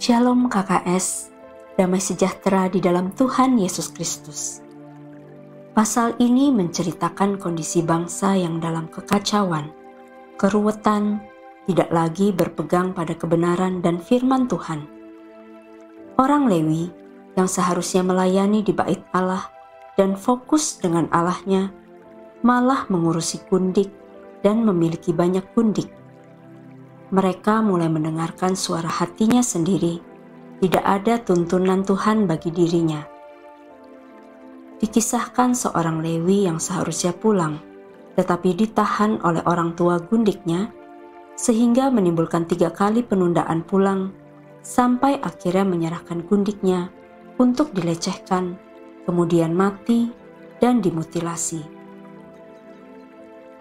Shalom KKS, damai sejahtera di dalam Tuhan Yesus Kristus. Pasal ini menceritakan kondisi bangsa yang dalam kekacauan, keruwetan, tidak lagi berpegang pada kebenaran dan firman Tuhan. Orang Lewi yang seharusnya melayani di bait Allah dan fokus dengan Allahnya, malah mengurusi gundik dan memiliki banyak gundik. Mereka mulai mendengarkan suara hatinya sendiri, tidak ada tuntunan Tuhan bagi dirinya. Dikisahkan seorang Lewi yang seharusnya pulang, tetapi ditahan oleh orang tua gundiknya, sehingga menimbulkan 3 kali penundaan pulang, sampai akhirnya menyerahkan gundiknya untuk dilecehkan, kemudian mati dan dimutilasi.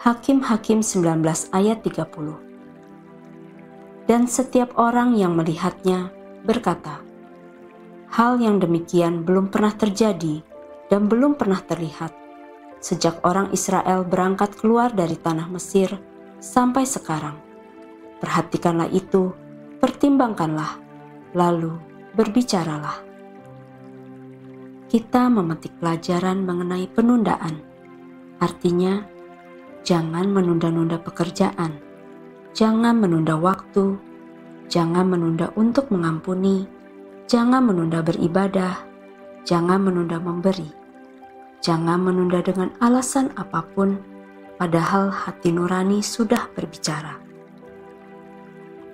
Hakim-Hakim 19 ayat 30. Dan setiap orang yang melihatnya berkata, hal yang demikian belum pernah terjadi dan belum pernah terlihat sejak orang Israel berangkat keluar dari tanah Mesir sampai sekarang. Perhatikanlah itu, pertimbangkanlah, lalu berbicaralah. Kita memetik pelajaran mengenai penundaan. Artinya, jangan menunda-nunda pekerjaan. Jangan menunda waktu, jangan menunda untuk mengampuni, jangan menunda beribadah, jangan menunda memberi, jangan menunda dengan alasan apapun, padahal hati nurani sudah berbicara.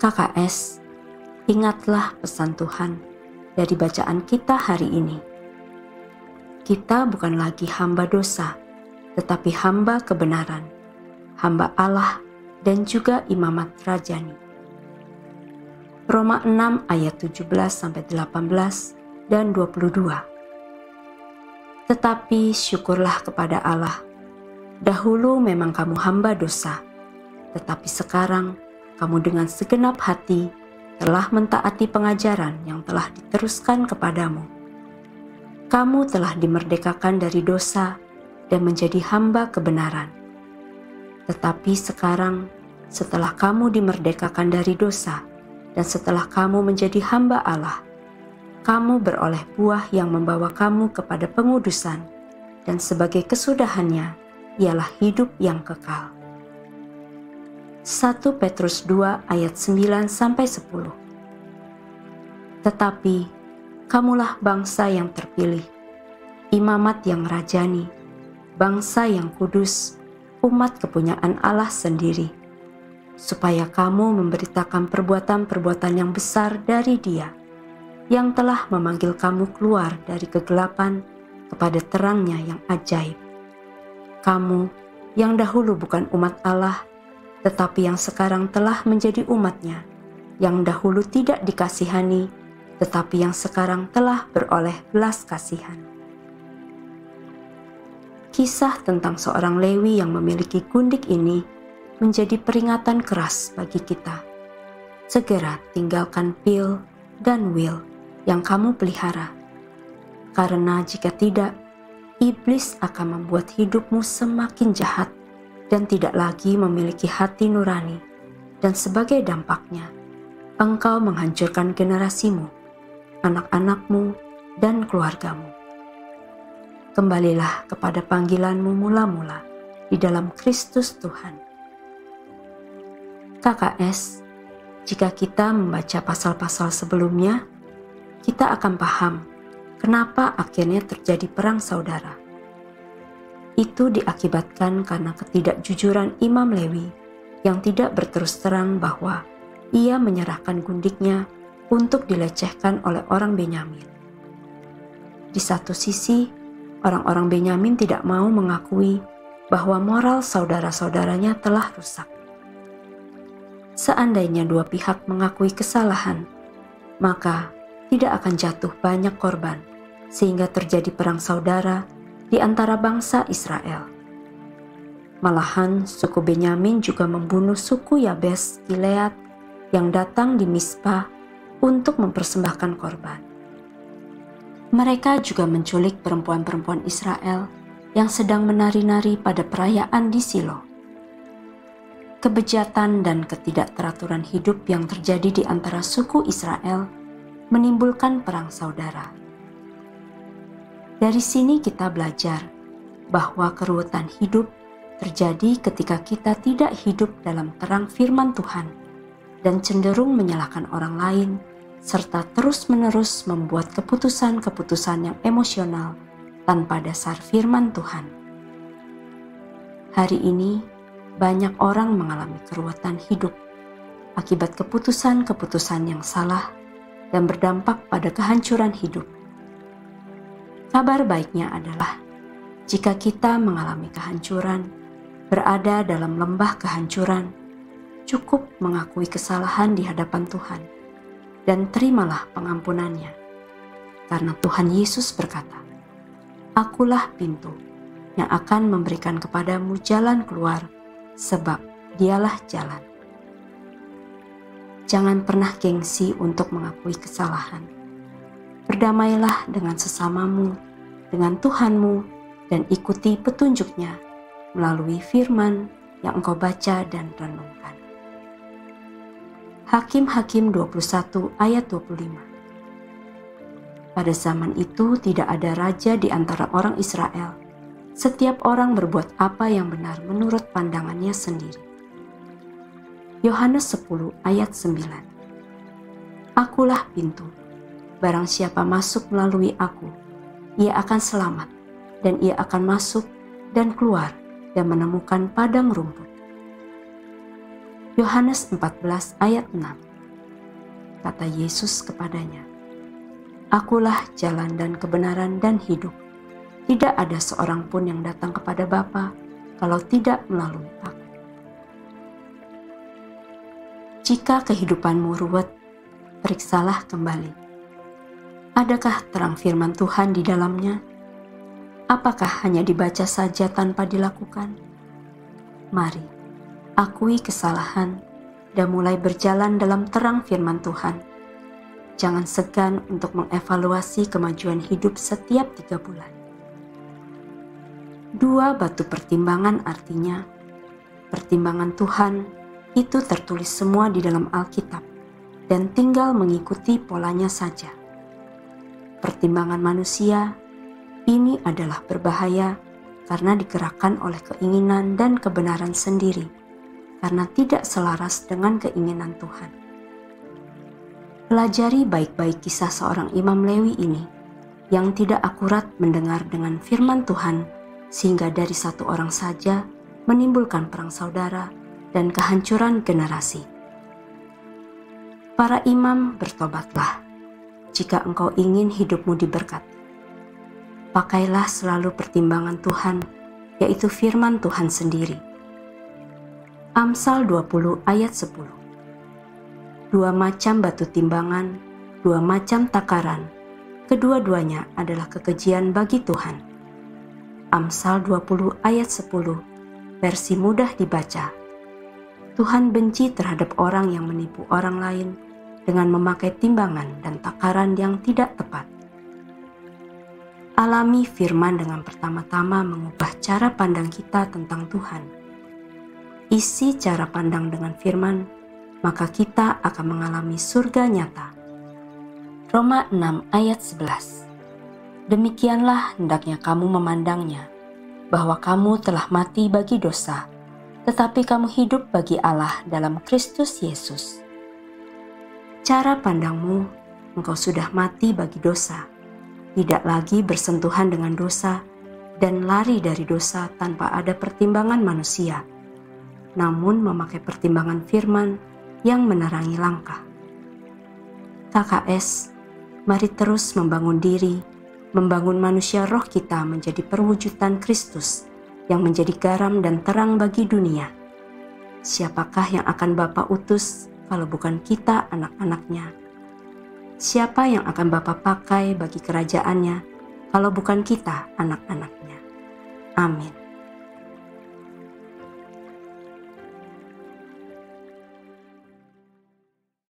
KKS, ingatlah pesan Tuhan dari bacaan kita hari ini. Kita bukan lagi hamba dosa, tetapi hamba kebenaran, hamba Allah, dan juga imamat rajani. Roma 6 ayat 17-18 dan 22. Tetapi syukurlah kepada Allah, dahulu memang kamu hamba dosa, tetapi sekarang kamu dengan segenap hati telah mentaati pengajaran yang telah diteruskan kepadamu. Kamu telah dimerdekakan dari dosa dan menjadi hamba kebenaran. Tetapi sekarang, setelah kamu dimerdekakan dari dosa, dan setelah kamu menjadi hamba Allah, kamu beroleh buah yang membawa kamu kepada pengudusan, dan sebagai kesudahannya, ialah hidup yang kekal. 1 Petrus 2 ayat 9-10. Tetapi, kamulah bangsa yang terpilih, imamat yang rajani, bangsa yang kudus, umat kepunyaan Allah sendiri, supaya kamu memberitakan perbuatan-perbuatan yang besar dari Dia, yang telah memanggil kamu keluar dari kegelapan kepada terangnya yang ajaib. Kamu yang dahulu bukan umat Allah, tetapi yang sekarang telah menjadi umat-Nya, yang dahulu tidak dikasihani, tetapi yang sekarang telah beroleh belas kasihan. Kisah tentang seorang Lewi yang memiliki gundik ini menjadi peringatan keras bagi kita. Segera tinggalkan pil dan wil yang kamu pelihara. Karena jika tidak, iblis akan membuat hidupmu semakin jahat dan tidak lagi memiliki hati nurani. Dan sebagai dampaknya, engkau menghancurkan generasimu, anak-anakmu, dan keluargamu. Kembalilah kepada panggilanmu mula-mula di dalam Kristus Tuhan. KKS, jika kita membaca pasal-pasal sebelumnya, kita akan paham kenapa akhirnya terjadi perang saudara. Itu diakibatkan karena ketidakjujuran Imam Lewi yang tidak berterus terang bahwa ia menyerahkan gundiknya untuk dilecehkan oleh orang Benyamin. Di satu sisi, orang-orang Benyamin tidak mau mengakui bahwa moral saudara-saudaranya telah rusak. Seandainya dua pihak mengakui kesalahan, maka tidak akan jatuh banyak korban, sehingga terjadi perang saudara di antara bangsa Israel. Malahan suku Benyamin juga membunuh suku Yabes Gilead yang datang di Mispa untuk mempersembahkan korban. Mereka juga menculik perempuan-perempuan Israel yang sedang menari-nari pada perayaan di Silo. Kebejatan dan ketidakteraturan hidup yang terjadi di antara suku Israel menimbulkan perang saudara. Dari sini kita belajar bahwa keruwetan hidup terjadi ketika kita tidak hidup dalam terang firman Tuhan dan cenderung menyalahkan orang lain, serta terus-menerus membuat keputusan-keputusan yang emosional tanpa dasar firman Tuhan. Hari ini, banyak orang mengalami keruwetan hidup akibat keputusan-keputusan yang salah dan berdampak pada kehancuran hidup. Kabar baiknya adalah, jika kita mengalami kehancuran, berada dalam lembah kehancuran, cukup mengakui kesalahan di hadapan Tuhan dan terimalah pengampunannya. Karena Tuhan Yesus berkata, "Akulah pintu yang akan memberikan kepadamu jalan keluar, sebab dialah jalan." Jangan pernah gengsi untuk mengakui kesalahan. Berdamailah dengan sesamamu, dengan Tuhanmu, dan ikuti petunjuknya melalui firman yang engkau baca dan renungkan. Hakim-Hakim 21 ayat 25. Pada zaman itu tidak ada raja di antara orang Israel. Setiap orang berbuat apa yang benar menurut pandangannya sendiri. Yohanes 10 ayat 9. Akulah pintu. Barang siapa masuk melalui aku, ia akan selamat, dan ia akan masuk dan keluar dan menemukan padang rumput. Yohanes 14 ayat 6. Kata Yesus kepadanya, "Akulah jalan dan kebenaran dan hidup. Tidak ada seorang pun yang datang kepada Bapa kalau tidak melalui aku." Jika kehidupanmu ruwet, periksalah kembali. Adakah terang firman Tuhan di dalamnya? Apakah hanya dibaca saja tanpa dilakukan? Mari, akui kesalahan dan mulai berjalan dalam terang firman Tuhan. Jangan segan untuk mengevaluasi kemajuan hidup setiap 3 bulan. 2 batu pertimbangan artinya, pertimbangan Tuhan itu tertulis semua di dalam Alkitab dan tinggal mengikuti polanya saja. Pertimbangan manusia ini adalah berbahaya karena digerakkan oleh keinginan dan kebenaran sendiri, karena tidak selaras dengan keinginan Tuhan. Pelajari baik-baik kisah seorang Imam Lewi ini yang tidak akurat mendengar dengan firman Tuhan, sehingga dari satu orang saja menimbulkan perang saudara dan kehancuran generasi. Para imam, bertobatlah jika engkau ingin hidupmu diberkati. Pakailah selalu pertimbangan Tuhan, yaitu firman Tuhan sendiri. Amsal 20 ayat 10. 2 macam batu timbangan, 2 macam takaran, kedua-duanya adalah kekejian bagi Tuhan. Amsal 20 ayat 10, versi mudah dibaca. Tuhan benci terhadap orang yang menipu orang lain dengan memakai timbangan dan takaran yang tidak tepat. Alami firman dengan pertama-tama mengubah cara pandang kita tentang Tuhan. Isi cara pandang dengan firman, maka kita akan mengalami surga nyata. Roma 6 ayat 11. Demikianlah hendaknya kamu memandangnya, bahwa kamu telah mati bagi dosa, tetapi kamu hidup bagi Allah dalam Kristus Yesus. Cara pandangmu, engkau sudah mati bagi dosa, tidak lagi bersentuhan dengan dosa, dan lari dari dosa tanpa ada pertimbangan manusia, namun memakai pertimbangan firman yang menerangi langkah. KKS, mari terus membangun diri, membangun manusia roh kita menjadi perwujudan Kristus, yang menjadi garam dan terang bagi dunia. Siapakah yang akan Bapa utus kalau bukan kita anak-anaknya? Siapa yang akan Bapa pakai bagi kerajaannya kalau bukan kita anak-anaknya? Amin.